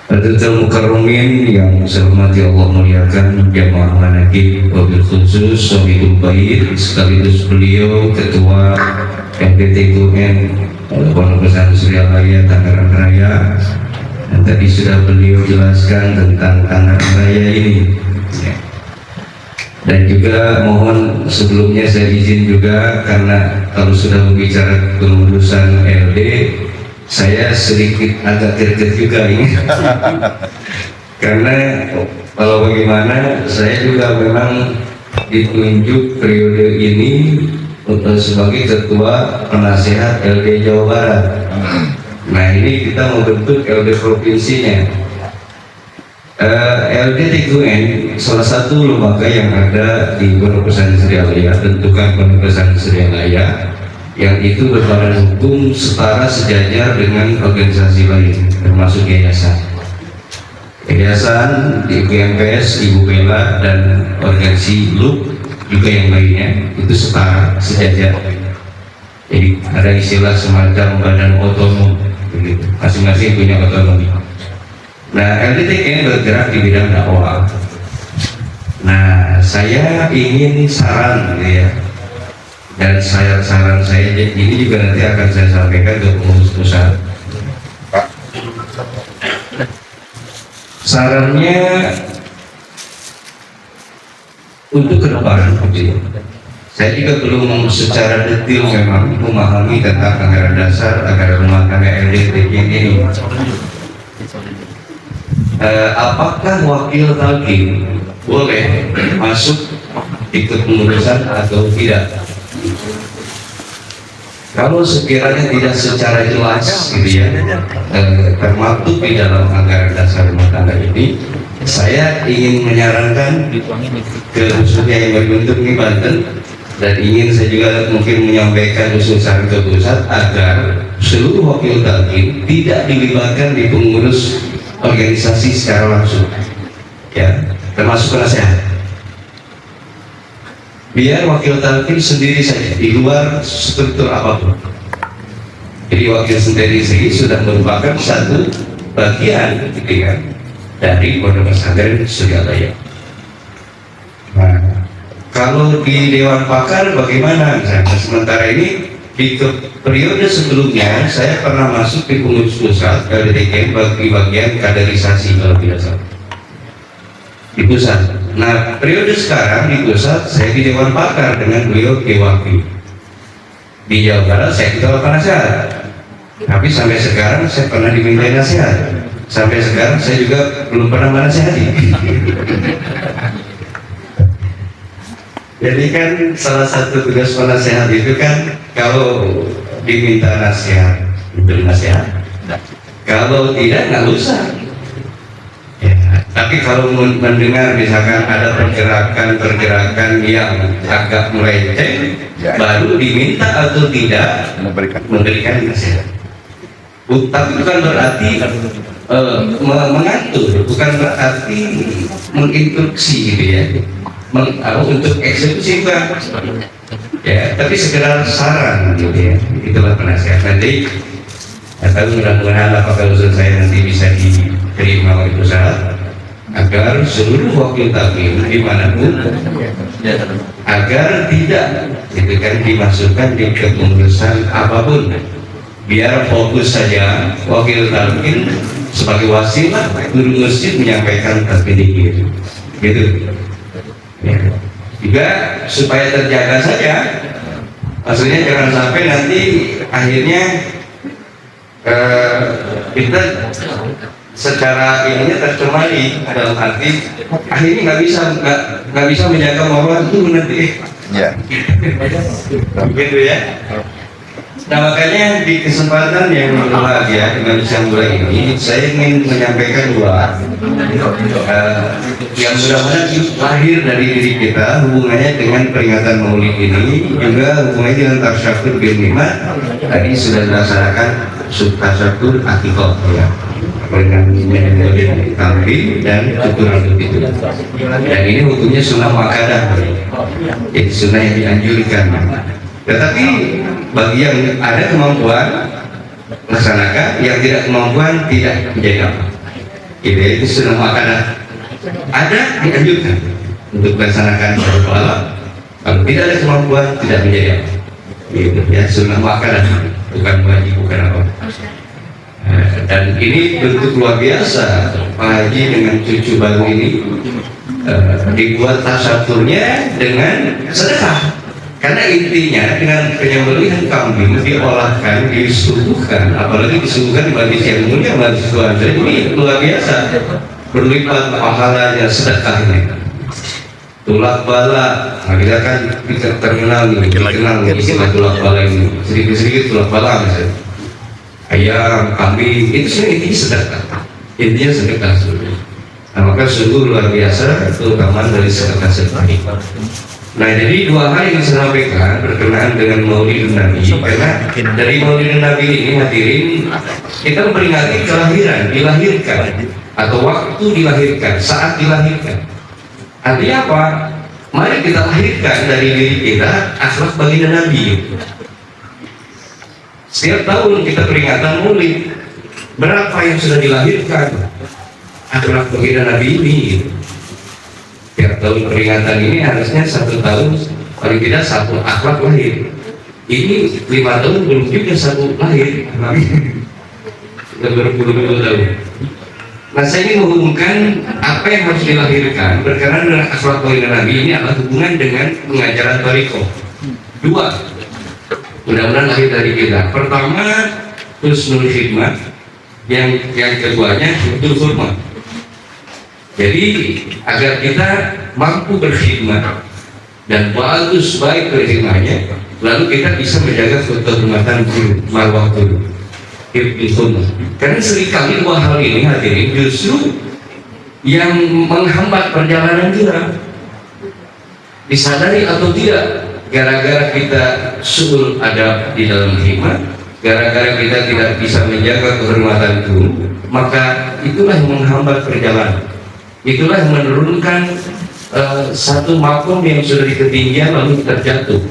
Hadirin mukarramin yang saya hormati Allah muliakan, jamaah manaqib, wabil khusus Sohibul Bait sekaligus beliau Ketua MPTGUN Pondok Pesantren Suryalaya Tangerang Raya, dan tadi sudah beliau jelaskan tentang Tangerang Raya ini. Dan juga mohon sebelumnya saya izin juga, karena kalau sudah berbicara pengurusan LD, saya sedikit agak greget juga ini karena kalau bagaimana saya juga memang ditunjuk periode ini untuk sebagai ketua penasehat LD Jawa Barat. Nah, ini kita membentuk LD provinsinya. LD TGUN salah satu lembaga yang ada di Pondok Pesantren Suryalaya, bentukan Pondok Pesantren Suryalaya, yang itu berbadan hukum setara sejajar dengan organisasi lain, termasuk yayasan di UMPS, Ibu Bella, dan organisasi LUP juga yang lainnya, itu setara sejajar. Jadi ada istilah semacam badan otonom, begitu. Masing-masing punya otonomi. Nah, LDTGUN bergerak di bidang dakwah. Nah, saya ingin saran gitu ya, dan saran saya ini juga nanti akan saya sampaikan ke pengurus pusat. Sarannya untuk ke depan, saya juga belum secara detail memang memahami tentang anggaran dasar, anggaran rumah tangga LDTGUN ini. Apakah wakil talqin boleh masuk ikut pengurusan atau tidak? Kalau sekiranya tidak secara jelas gitu ya, termaktub di dalam anggaran dasar rumah tangga ini, saya ingin menyarankan ke khususnya yang berbentuk di Banten, dan ingin saya juga mungkin menyampaikan usulan ke pusat agar seluruh wakil talqin tidak dilibatkan di pengurus organisasi secara langsung, ya, termasuk penasehat. Biar wakil talqin sendiri saja di luar struktur apapun. Jadi wakil sendiri sudah merupakan satu bagian gitu ya, dari Pondok Pesantren Suryalaya. Nah, kalau di Dewan Pakar bagaimana? Misalnya sementara ini di periode sebelumnya saya pernah masuk di pengurus pusat LDTGUN bagi bagian kaderisasi kalau tidak salah di pusat. Nah, periode sekarang di pusat saya di Dewan Pakar dengan beliau Dewaki. Di Jawa Barat saya ketua penasehat, tapi sampai sekarang saya pernah diminta nasihat. Sampai sekarang saya juga belum pernah menasihati. Jadi kan salah satu tugas penasehat itu kan kalau diminta nasihat, diberi nasihat. Kalau tidak, nggak usah. Ya, tapi kalau mendengar misalkan ada pergerakan yang agak melenceng, baru diminta atau tidak memberikan nasihat. Tapi bukan berarti mengatur, bukan berarti menginstruksi gitu ya. Untuk eksekusi bukan, ya, tapi sekedar saran gitu ya. Itulah penasehat. Nanti tapi mudah-mudahan apakah usul saya nanti bisa diterima oleh pusat, agar seluruh wakil talqin dimanapun agar tidak gitu kan dimasukkan di kepengurusan apapun, biar fokus saja wakil talqin sebagai wasilah guru masjid menyampaikan takbir gitu. Ya. Juga supaya terjaga saja, maksudnya jangan sampai nanti akhirnya kita secara ininya tercemari, dalam arti akhirnya nggak bisa menjaga marwah itu nanti. Ya. Begitu ya. Nah, makanya di kesempatan yang berbahagia dengan usia muda ini, saya ingin menyampaikan dua yang mudah-mudahan lahir dari diri kita, hubungannya dengan peringatan Maulid ini, juga hubungannya dengan tasyakur bin nikmat. Tadi sudah dilaksanakan tasyakur akikoh ya, dengan metode kambing dan cukur rambut itu. Dan ini hukumnya sunnah muakkadah, jadi sunnah yang dianjurkan. Tetapi bagi yang ada kemampuan laksanakan, yang tidak kemampuan tidak menjadi apa. itu sunnah muakkadah. Ada dianjurkan untuk melaksanakan sholat malam. Kalau tidak ada kemampuan, tidak menjadi apa. Gitu ya, sunnah muakkadah, bukan wajib, bukan apa. Dan ini bentuk luar biasa Pak Haji dengan cucu baru ini dibuat tasyakurnya dengan sedekah. Karena intinya dengan penyembelihan kambing diolahkan, disuguhkan, apalagi disuguhkan bagi yang mulia, bagi Tuhan. Jadi ini luar biasa, berlipat pahalanya sedekah ini. Tulak bala, nah kita kan terkenal istilah tulak bala ini, sedikit-sedikit tulak bala misalnya. Ayam, kambing, itu sebenarnya intinya sedekah. Intinya sedekah sebenarnya. Nah, maka sungguh luar biasa terutama dari sedekah ini. Nah, jadi dua hal yang saya sampaikan berkenaan dengan Maulid Nabi, karena dari Maulid Nabi ini hadirin kita memperingati kelahiran, dilahirkan atau waktu dilahirkan, saat dilahirkan. Artinya apa? Mari kita lahirkan dari diri kita akhlak baginda Nabi. Setiap tahun kita peringatan Maulid, berapa yang sudah dilahirkan akhlak baginda Nabi ini? Tiap tahun peringatan ini harusnya 1 tahun paling tidak 1 akhlak lahir. Ini 5 tahun belum juga 1 lahir. Sudah berpuluh-puluh tahun. Nah, saya ingin menghubungkan apa yang harus dilahirkan berkenaan dengan akhlak baginda Nabi ini adalah hubungan dengan pengajaran Thariqah. 2, mudah-mudahan lahir dari kita. Pertama, husnul khidmah, yang keduanya husnul hurmah. Jadi agar kita mampu berkhidmat dan bagus baik berkhidmatnya, lalu kita bisa menjaga kehormatan marwah guru. Karena seringkali dua hal ini hadirin justru yang menghambat perjalanan kita, disadari atau tidak, gara-gara kita suul adab di dalam khidmat, gara-gara kita tidak bisa menjaga kehormatan guru, maka itulah yang menghambat perjalanan. Itulah yang menurunkan satu makom yang sudah di ketinggian lalu terjatuh.